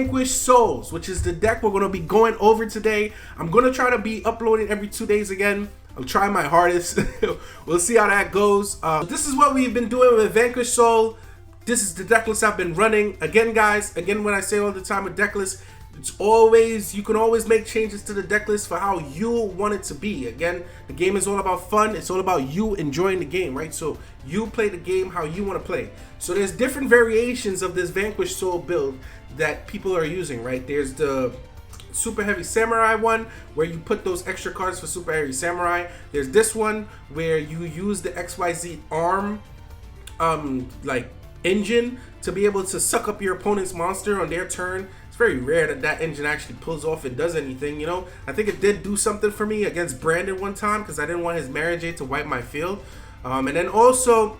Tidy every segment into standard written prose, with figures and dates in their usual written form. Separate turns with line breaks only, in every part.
Vanquish Souls, which is the deck we're going to be going over today. I'm going to try to be uploading every 2 days again. I'm trying my hardest. We'll see how that goes. This is what we've been doing with Vanquish Soul. This is the deck list I've been running. Again, guys, when I say all the time with deck lists, it's always, you can always make changes to the deck list for how you want it to be. Again, the game is all about fun. It's all about you enjoying the game, right? So you play the game how you want to play. So there's different variations of this Vanquish Soul build that people are using, right? There's the Super Heavy Samurai one where you put those extra cards for Super Heavy Samurai. There's this one where you use the XYZ arm like engine to be able to suck up your opponent's monster on their turn. It's very rare that that engine actually pulls off and does anything, you know. I think it did do something for me against Branded one time because I didn't want his Marriage to wipe my field. And then also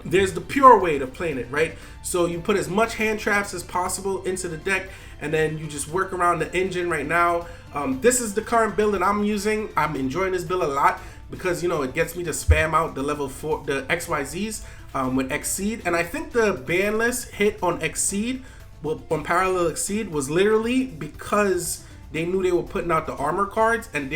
there's the pure way of playing it, right? So you put as much hand traps as possible into the deck, and then you just work around the engine right now. This is the current build that I'm using. I'm enjoying this build a lot because, you know, it gets me to spam out the level 4, the XYZs with Exceed. And I think the ban list hit on Exceed, on Parallel Exceed, was literally because they knew they were putting out the armor cards, and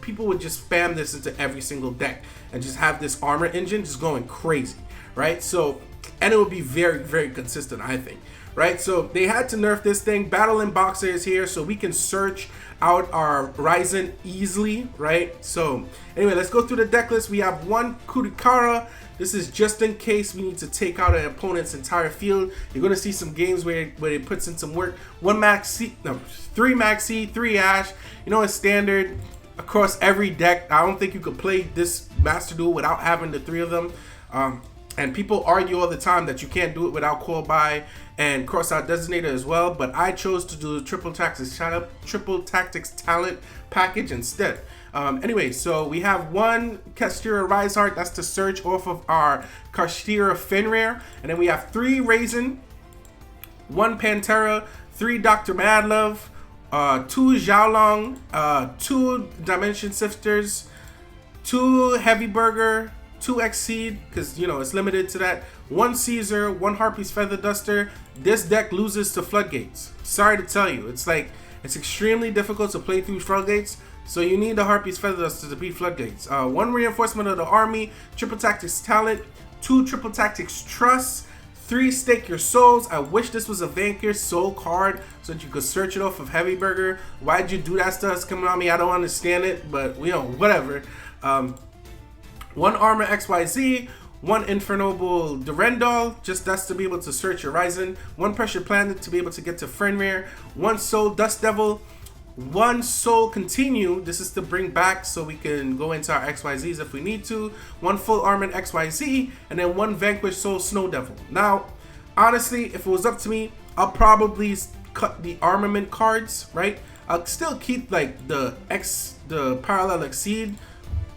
people would just spam this into every single deck and just have this armor engine just going crazy, right? So, and it would be very, very consistent, I think, right? So they had to nerf this thing. Battling Boxer is here, so we can search out our Ryzen easily, right? So anyway, let's go through the deck list. We have one Kurikara. This is just in case we need to take out an opponent's entire field. You're gonna see some games where it puts in some work. 3 Maxi, 3 Ash. You know, it's standard across every deck. I don't think you could play this Master Duel without having the 3 of them. And people argue all the time that you can't do it without Call By and Crossout Designator as well, but I chose to do the Triple Tactics Talent package instead. Anyway, so we have one Kastira Riseheart, that's to search off of our Kastira Fenrir, and then we have 3 Raisin, 1 Pantera, 3 Dr. Madlove, 2 Xiaolong, 2 Dimension Sifters, 2 Heavy Burger, 2 Exceed, because, you know, it's limited to that, 1 Caesar, 1 Harpy's Feather Duster. This deck loses to Floodgates. Sorry to tell you, it's extremely difficult to play through Floodgates, so you need the Harpy's Feather Duster to beat Floodgates. 1 Reinforcement of the Army, Triple Tactics Talent, 2 Triple Tactics Trust, 3 Stake Your Souls. I wish this was a Vanquish Soul card so that you could search it off of Heavy Burger. Why'd you do that stuff? It's coming on me. I don't understand it, but, you know, whatever. 1 Armor XYZ, 1 Infernoble Durendal, just that's to be able to search your Ryzen, 1 Pressure Planet to be able to get to Fenrir, 1 Soul Dust Devil, 1 Soul Continue, this is to bring back so we can go into our XYZs if we need to, 1 Full Armored XYZ, and then 1 Vanquish Soul Snow Devil. Now, honestly, if it was up to me, I'll probably cut the armament cards, right? I'll still keep like the Parallel Exceed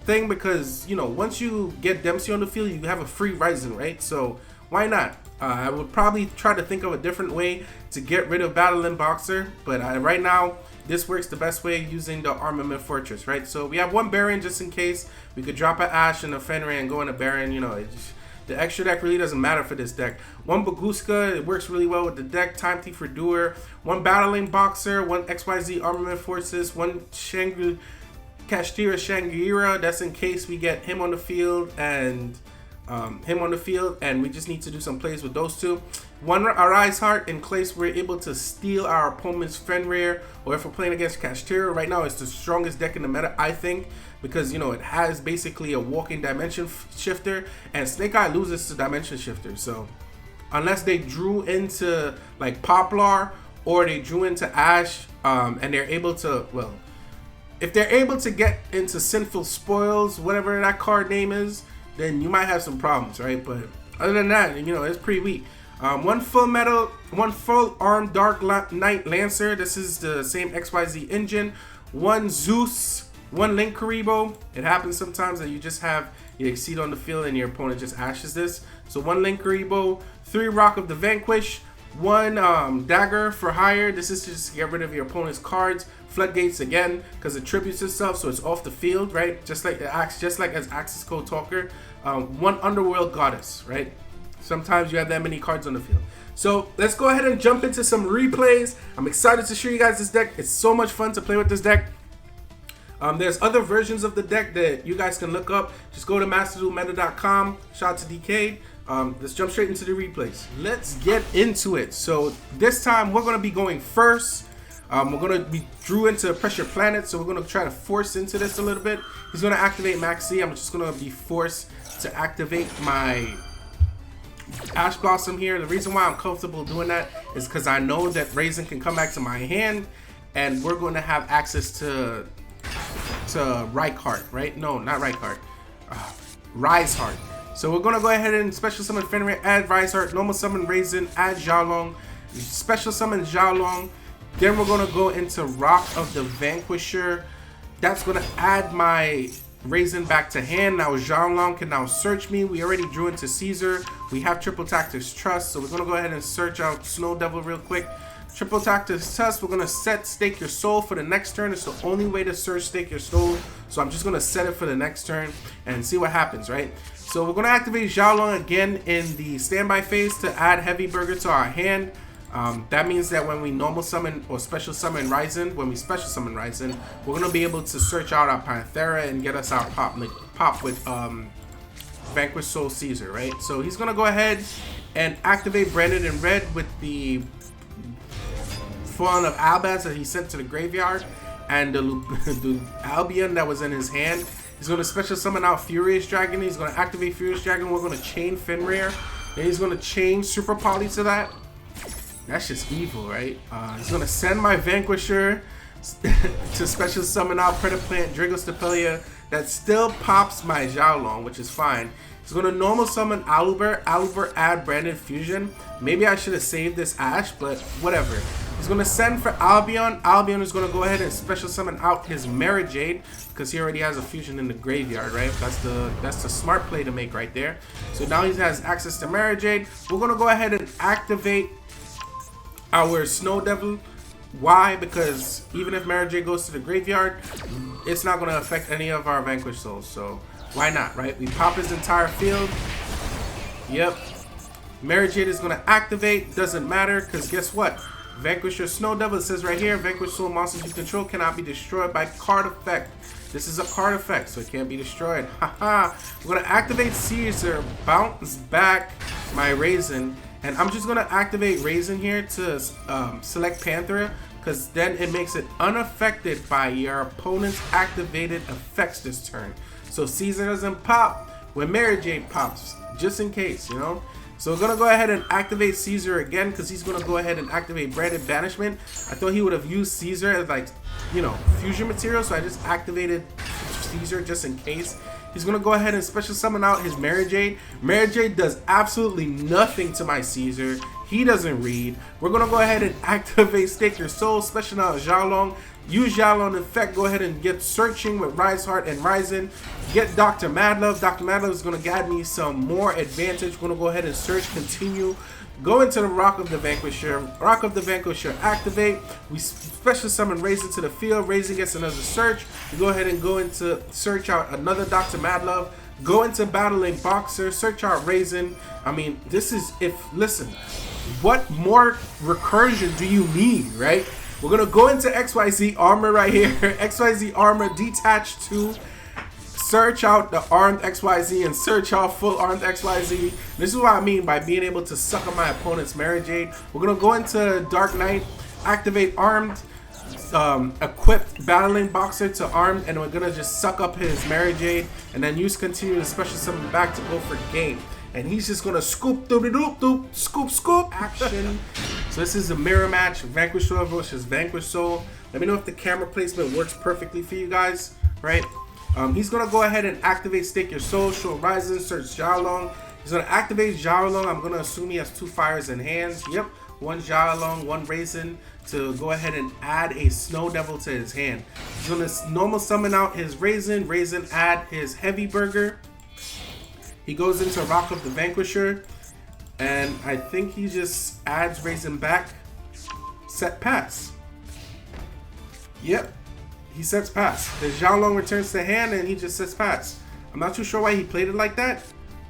thing because, you know, once you get Dempsey on the field, you have a free Ryzen, right? So why not? I would probably try to think of a different way to get rid of Battling Boxer, but right now this works the best way using the Armament Fortress, right? So we have 1 Baron just in case. We could drop an Ash and a Fenrir and go in a Baron. You know, the extra deck really doesn't matter for this deck. 1 Baguska, it works really well with the deck. Time Thief for Doer. 1 Battling Boxer, 1 XYZ Armament Forces, 1 Kastira Shangira, that's in case we get him on the field and we just need to do some plays with those 2. 1 Arise Heart in case we're able to steal our opponent's Fenrir, or if we're playing against Kastira. Right now it's the strongest deck in the meta, I think, because, you know, it has basically a walking Dimension Shifter, and Snake Eye loses to Dimension Shifter. So unless they drew into like Poplar or they drew into Ash, and they're able to, well, if they're able to get into Sinful Spoils, whatever that card name is, then you might have some problems, right? But other than that, you know, it's pretty weak. 1 Full Metal, 1 Full Armed Dark Knight Lancer. This is the same XYZ engine. 1 Zeus, 1 Link Karibo. It happens sometimes that you Exceed on the field and your opponent just ashes this. So 1 Link Karibo, 3 Rock of the Vanquish, 1 Dagger for Hire. This is just to get rid of your opponent's cards. Floodgates again because it tributes itself, so it's off the field, right? Just like as Axis Code Talker. 1 Underworld Goddess, right? Sometimes you have that many cards on the field. So let's go ahead and jump into some replays. I'm excited to show you guys this deck. It's so much fun to play with this deck. There's other versions of the deck that you guys can look up. Just go to masterduel.com. Shout out to Decade. Let's jump straight into the replays. Let's get into it. So this time we're going to be going first. We're going to be drew into Pressure Planet, so we're going to try to force into this a little bit. He's going to activate Maxi. I'm just going to be forced to activate my Ash Blossom here. The reason why I'm comfortable doing that is because I know that Raisin can come back to my hand, and we're going to have access to Reinhardt, right? No, not Reinhardt. Reinhardt. So we're going to go ahead and special summon Fenrir, add Reinhardt, normal summon Raisin, add Yugioh, special summon Yugioh. Then we're going to go into Rock of the Vanquisher. That's going to add my Raisin back to hand. Now Yugioh can now search me. We already drew into Caesar. We have Triple Tactics Trust, so we're going to go ahead and search out Snow Devil real quick. Triple Tactics Trust, we're going to set Stake Your Soul for the next turn. It's the only way to search Stake Your Soul. So I'm just going to set it for the next turn and see what happens, right? So we're going to activate Yugioh again in the standby phase to add Heavy Burger to our hand. That means that when we normal summon or special summon Raisin, when we special summon Raisin, we're going to be able to search out our Panthera and get us our pop with Vanquish Soul Caesar, right? So he's going to go ahead and activate Branded in red with the Fawn of Albaz that he sent to the graveyard, and the Albion that was in his hand. He's going to special summon out Furious Dragon. He's going to activate Furious Dragon. We're going to chain Fenrir. Then he's going to chain Super Poly to that. That's just evil, right? He's going to send my Vanquisher to special summon out Predaplant Dragostapelia. That still pops my Yugioh, which is fine. He's going to normal summon Aluber. Aluber add Branded Fusion. Maybe I should have saved this Ash, but whatever. He's going to send for Albion. Albion is going to go ahead and special summon out his Marajade because he already has a fusion in the graveyard, right? That's the smart play to make right there. So now he has access to Marajade. We're going to go ahead and activate our Snow Devil. Why? Because even if Marajade goes to the graveyard, it's not going to affect any of our Vanquish Souls. So why not, right? We pop his entire field. Yep. Marajade is going to activate. Doesn't matter because guess what? Vanquish your Snow Devil. It says right here, Vanquish Soul monsters you control cannot be destroyed by card effect. This is a card effect, so it can't be destroyed. Haha. We're going to activate Caesar, bounce back my Raisin, and I'm just going to activate Raisin here to select Panthera, because then it makes it unaffected by your opponent's activated effects this turn. So Caesar doesn't pop when Marajade pops, just in case, you know? So we're going to go ahead and activate Caesar again because he's going to go ahead and activate Branded Banishment. I thought he would have used Caesar as, like, you know, fusion material, so I just activated Caesar just in case. He's going to go ahead and special summon out his Marajade. Marajade does absolutely nothing to my Caesar. He doesn't read. We're going to go ahead and activate Stake Your Soul, special out Yugioh. Use Yugioh in effect. Go ahead and get searching with Reinhardt and Raisin. Get Dr. Madlove. Dr. Madlove is going to get me some more advantage. We're going to go ahead and search, continue. Go into the Rock of the Vanquisher. Rock of the Vanquisher activate. We special summon Raisin to the field. Raisin gets another search. We go ahead and go into search out another Dr. Madlove. Go into Battling Boxer. Search out Raisin. I mean, this is, listen, what more recursion do you need, right? We're going to go into XYZ Armor right here. XYZ Armor detached to search out the armed XYZ and search out full armed XYZ. This is what I mean by being able to suck on my opponent's Marajade. We're going to go into Dark Knight, activate armed, equip Battling Boxer to armed, and we're going to just suck up his Marajade and then use continue to special summon back to go for game. And he's just going to scoop, doop, scoop, scoop, action. So this is a mirror match, Vanquish Soul versus Vanquish Soul. Let me know if the camera placement works perfectly for you guys, right? He's going to go ahead and activate Stake Your Soul, show Raisin, search Yugioh. He's going to activate Yugioh. I'm going to assume he has two fires in hands. Yep, one Yugioh, one Raisin to go ahead and add a Snow Devil to his hand. He's going to normal summon out his Raisin. Raisin add his Heavy Burger. He goes into Rock of the Vanquisher, and I think he just adds Raisin back. Set pass. Yep, he sets pass. The Yugioh returns to hand, and he just sets pass. I'm not too sure why he played it like that,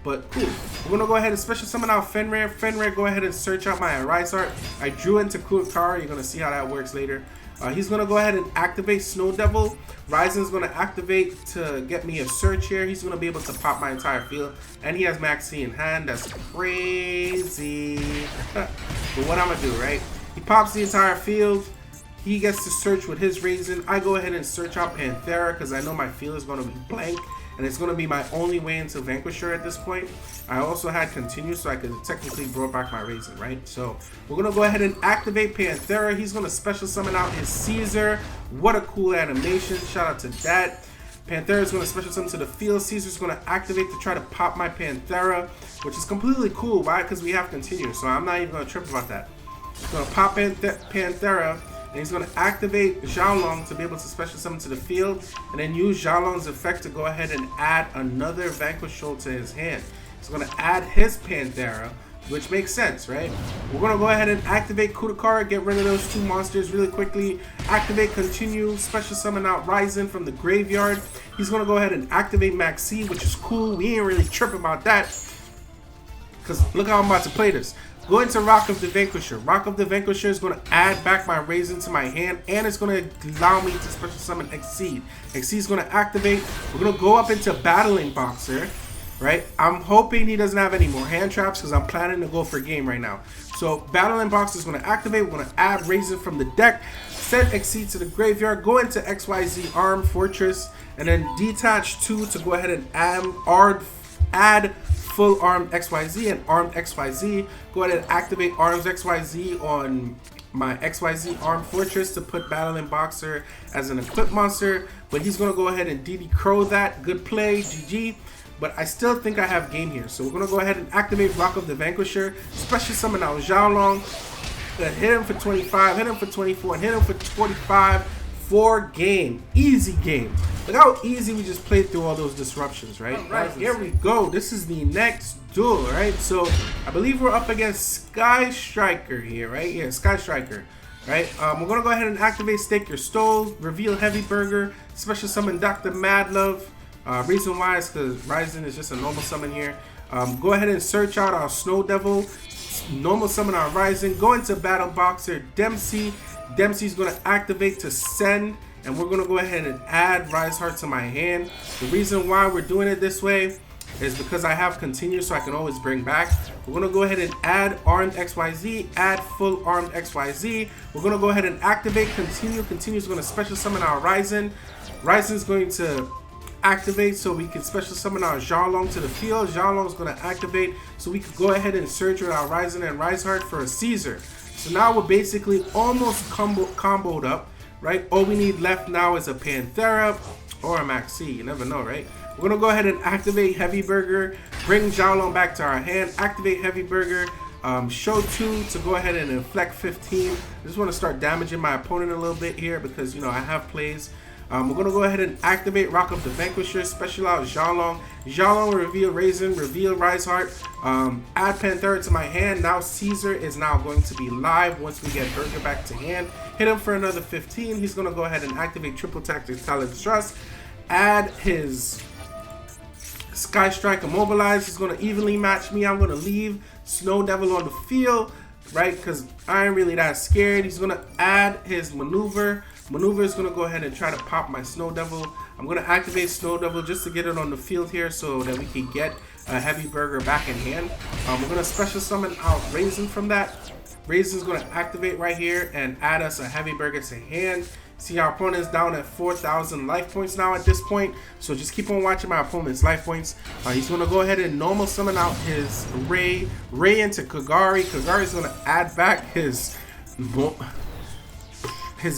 but cool. We're gonna go ahead and special summon out Fenrir. Fenrir, go ahead and search out my Rise Art. I drew into Kurikara. You're gonna see how that works later. He's gonna go ahead and activate Snow Devil. Ryzen's gonna activate to get me a search here. He's gonna be able to pop my entire field, and he has Max C in hand. That's crazy. But what I'm gonna do, right? He pops the entire field. He gets to search with his Raisin. I go ahead and search out Panthera because I know my field is going to be blank, and it's going to be my only way into Vanquisher at this point. I also had Continue, so I could technically brought back my Raisin, right? So we're going to go ahead and activate Panthera. He's going to special summon out his Caesar. What a cool animation. Shout out to that. Panthera is going to special summon to the field. Caesar's going to activate to try to pop my Panthera, which is completely cool. Why? Because we have Continue, so I'm not even going to trip about that. He's going to pop Panthera. And he's going to activate Xiaolong to be able to special summon to the field, and then use Xiaolong's effect to go ahead and add another Vanquish Soul to his hand. He's going to add his Panthera, which makes sense, right? We're going to go ahead and activate Kurikara, get rid of those two monsters really quickly. Activate Continue, special summon out Ryzen from the graveyard. He's going to go ahead and activate Maxi, which is cool. We ain't really tripping about that, because look how I'm about to play this. Go into Rock of the Vanquisher. Rock of the Vanquisher is going to add back my Raisin to my hand, and it's going to allow me to special summon Exceed. Exceed is going to activate. We're going to go up into Battling Boxer, right? I'm hoping he doesn't have any more hand traps because I'm planning to go for game right now. So Battling Boxer is going to activate. We're going to add Raisin from the deck, send Exceed to the graveyard, go into XYZ Armed Fortress, and then detach 2 to go ahead and add full armed XYZ and armed XYZ. Go ahead and activate arms XYZ on my XYZ Armed Fortress to put Battling Boxer as an equipped monster. But he's going to go ahead and DD Crow that. Good play, GG. But I still think I have game here. So we're going to go ahead and activate Rock of the Vanquisher. Special summon out Xiaolong. Hit him for 25, hit him for 24, and hit him for 45. For game. Easy game. Look how easy we just played through all those disruptions, right? Alright, here we go. This is the next duel, right? So I believe we're up against Sky Striker here, right? Yeah, Sky Striker, right? We're gonna go ahead and activate Stake Your Stove, reveal Heavy Burger, special summon Dr. Madlove. Reason why is because Ryzen is just a normal summon here. Go ahead and search out our Snow Devil, normal summon our Ryzen, go into Battle Boxer, Dempsey. Dempsey's going to activate to send, and we're going to go ahead and add Rise Heart to my hand. The reason why we're doing it this way is because I have Continue, so I can always bring back. We're going to go ahead and add Armed XYZ, add Full Armed XYZ. We're going to go ahead and activate Continue. Continue is going to special summon our Ryzen. Ryzen's going to activate so we can special summon our Xiaolong to the field. Xiaolong is going to activate so we can go ahead and search with our Ryzen and Rise Heart for a Caesar. So now we're basically almost comboed up, right? All we need left now is a Panthera or a Maxi. You never know, right? We're going to go ahead and activate Heavy Burger, bring Xiaolong back to our hand, activate Heavy Burger, show 2 to go ahead and inflect 15. I just want to start damaging my opponent a little bit here because, you know, I have plays. We're going to go ahead and activate Rock of the Vanquisher, special out Xiaolong. Xiaolong will reveal Raisin, reveal Rise Heart, add Panthera to my hand. Now Caesar is now going to be live once we get Burger back to hand. Hit him for another 15. He's going to go ahead and activate Triple Tactics Talent Trust, add his Sky Strike Immobilize. He's going to evenly match me. I'm going to leave Snow Devil on the field, right? Because I ain't really that scared. He's going to add his Maneuver. Maneuver is going to go ahead and try to pop my Snow Devil. I'm going to activate Snow Devil just to get it on the field here so that we can get a Heavy Burger back in hand. We're going to special summon out Raisin from that. Raisin's going to activate right here and add us a Heavy Burger to hand. See, our opponent is down at 4,000 life points now at this point. So just keep on watching my opponent's life points. He's going to go ahead and normal summon out his Ray into Kagari. Kagari is going to add back his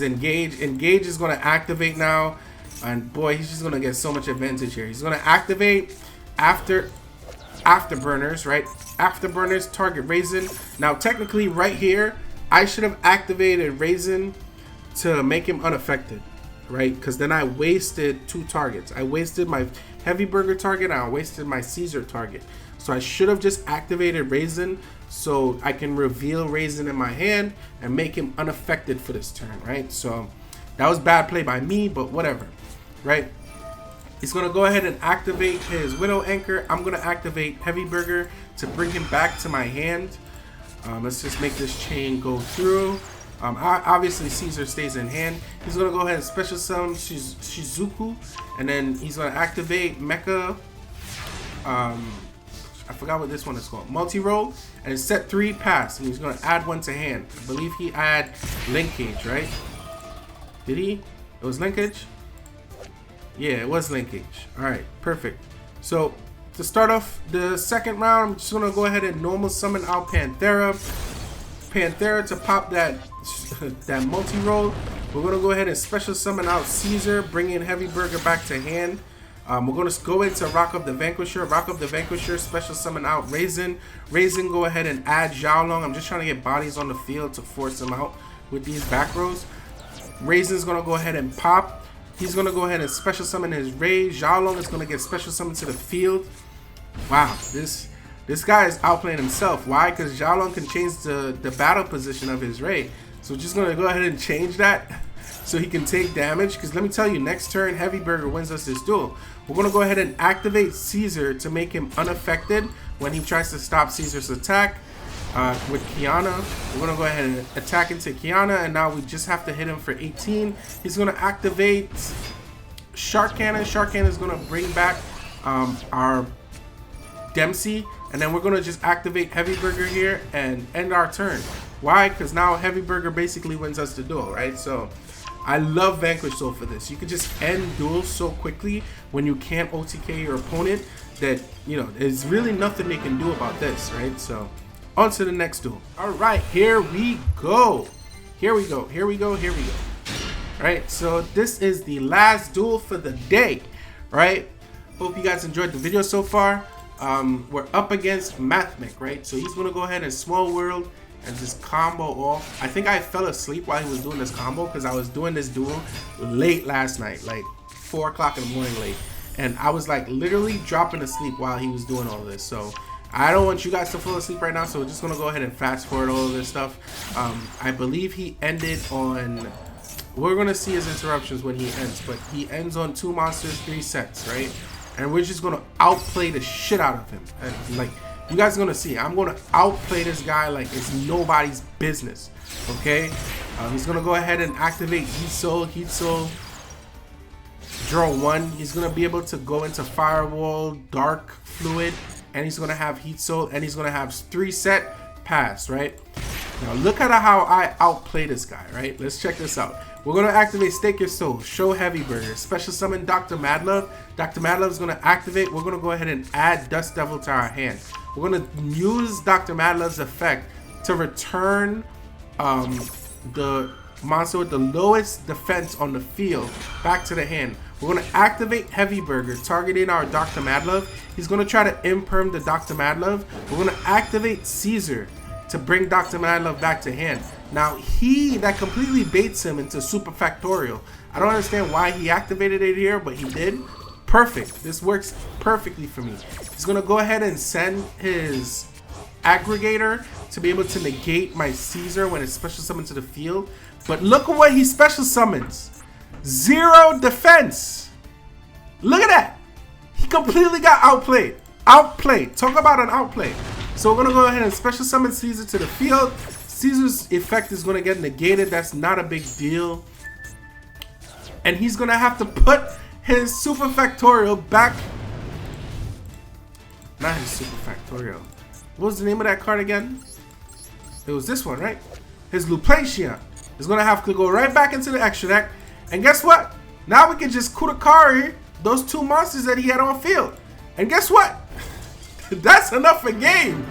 Engage. Engage is going to activate now, and boy, he's just going to get so much advantage here. He's going to activate Afterburners, right? Afterburners target Raisin. Now technically right here I should have activated Raisin to make him unaffected, right? Because then I wasted 2 targets. I wasted my Heavy Burger target and I wasted my Caesar target. So I should have just activated Raisin so I can reveal Raisin in my hand and make him unaffected for this turn, right? So that was bad play by me, but whatever, right? He's gonna go ahead and activate his Widow Anchor. I'm gonna activate Heavy Burger to bring him back to my hand. Let's just make this chain go through. Obviously Caesar stays in hand. He's gonna go ahead and special summon Shizuku, and then he's gonna activate Mecha. I forgot what this one is called. Multi-roll, and set 3 pass, and he's gonna add 1 to hand. I believe he add linkage, right? Did he? It was linkage? Yeah, it was linkage. Alright, perfect. So to start off the second round, I'm just gonna go ahead and normal summon out Panthera. Panthera to pop that that multi-roll. We're gonna go ahead and special summon out Caesar, bring in Heavy Burger back to hand. We're going to go into Rock of the Vanquisher. Rock of the Vanquisher, special summon out Raisin. Raisin, go ahead and add Xiaolong. I'm just trying to get bodies on the field to force him out with these back rows. Raisin's going to go ahead and pop. He's going to go ahead and special summon his Ray. Xiaolong is going to get special summoned to the field. Wow, this guy is outplaying himself. Why? Because Xiaolong can change the battle position of his Ray. So we're just going to go ahead and change that so he can take damage. Because let me tell you, next turn, Heavy Burger wins us this duel. We're going to go ahead and activate Caesar to make him unaffected when he tries to stop Caesar's attack with Kiana. We're going to go ahead and attack into Kiana, and now we just have to hit him for 18. He's going to activate Shark Cannon. Shark Cannon is going to bring back our Dempsey, and then we're going to just activate Heavy Burger here and end our turn. Why? Because now Heavy Burger basically wins us the duel, right? So I love Vanquish Soul for this. You can just end duels so quickly when you can't OTK your opponent that, you know, there's really nothing they can do about this, right? So on to the next duel. All right, here we go. Here we go. Here we go. Here we go. All right, so this is the last duel for the day, right? Hope you guys enjoyed the video so far. We're up against Mathmech, right? So he's gonna go ahead and Small World and just combo off. I think I fell asleep while he was doing this combo because I was doing this duel late last night, like 4 o'clock in the morning late, and I was like literally dropping asleep while he was doing all this. So I don't want you guys to fall asleep right now, so we're just gonna go ahead and fast forward all of this stuff. I believe he ended on, we're gonna see his interruptions when he ends, but he ends on 2 monsters, 3 sets, right? And we're just gonna outplay the shit out of him. And like, you guys are gonna see, I'm gonna outplay this guy like it's nobody's business. Okay? He's gonna go ahead and activate Heat Soul. Heat Soul, draw 1. He's gonna be able to go into Firewall, Dark Fluid, and he's gonna have Heat Soul, and he's gonna have 3 set pass, right? Now look at how I outplay this guy, right? Let's check this out. We're gonna activate Stake Your Soul, show Heavy Burger, special summon Dr. Madlove. Dr. Madlove is gonna activate. We're gonna go ahead and add Dust Devil to our hand. We're gonna use Dr. Madlove's effect to return the monster with the lowest defense on the field back to the hand. We're gonna activate Heavy Burger, targeting our Dr. Madlove. He's gonna try to imperm the Dr. Madlove. We're gonna activate Caesar to bring Dr. Madlove back to hand. Now that completely baits him into Super Factorial. I don't understand why he activated it here, but he did. Perfect. This works perfectly for me. He's gonna go ahead and send his Aggregator to be able to negate my Caesar when it's special summoned to the field. But look at what he special summons. 0 defense. Look at that. He completely got outplayed. Outplayed. Talk about an outplay. So we're gonna go ahead and special summon Caesar to the field. Caesar's effect is gonna get negated. That's not a big deal. And he's gonna have to put his Super Factorial back. Not his Super Factorial. What was the name of that card again? It was this one, right? His Luplacian is gonna have to go right back into the extra deck. And guess what? Now we can just Kutakari those 2 monsters that he had on field. And guess what? That's enough for game.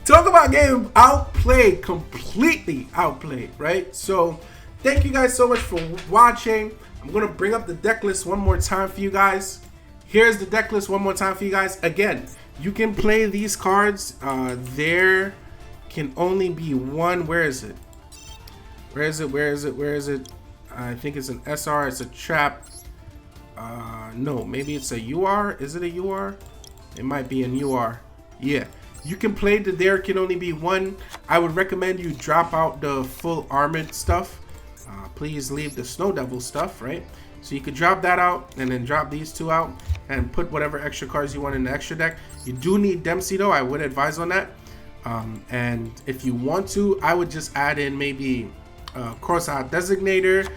Talk about game outplayed, completely outplayed, right? So thank you guys so much for watching. I'm gonna bring up the deck list one more time for you guys. Here's the deck list one more time for you guys. Again, you can play these cards. There can only be one. Where is it? Where is it? Where is it? Where is it? I think it's an SR. It's a trap. No, maybe it's a UR. Is it a UR? It might be an UR. Yeah. You can play the there can only be one. I would recommend you drop out the full armored stuff. Please leave the Snow Devil stuff, right? So you could drop that out and then drop these two out and put whatever extra cards you want in the extra deck. You do need Dempsey though, I would advise on that. And if you want to, I would just add in maybe Cross-Out Designator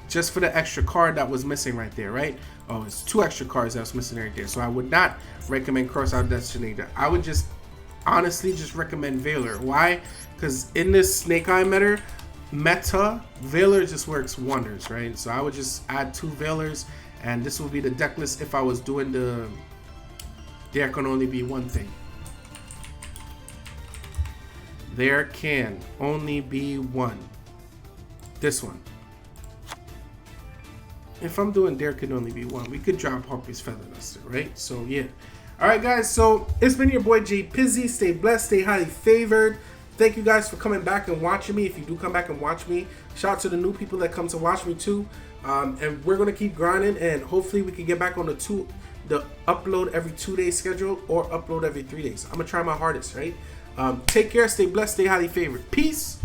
just for the extra card that was missing right there, right? Oh, it's 2 extra cards that was missing right there. So I would not recommend Cross-Out Designator. I would just honestly just recommend Veiler. Why? Because in this Snake Eye meta, Veiler just works wonders, right? So I would just add 2 Veilers, and this would be the deck list if I was doing the there can only be one thing. There can only be one. This one. If I'm doing there can only be one, we could drop Harpy's Feather Duster, right? So yeah. Alright guys, so it's been your boy J Pizzy. Stay blessed, stay highly favored. Thank you guys for coming back and watching me. If you do come back and watch me, shout out to the new people that come to watch me too. And we're gonna keep grinding, and hopefully we can get back on the upload every 2-day schedule or upload every 3 days. I'm gonna try my hardest, right? Take care, stay blessed, stay highly favored. Peace.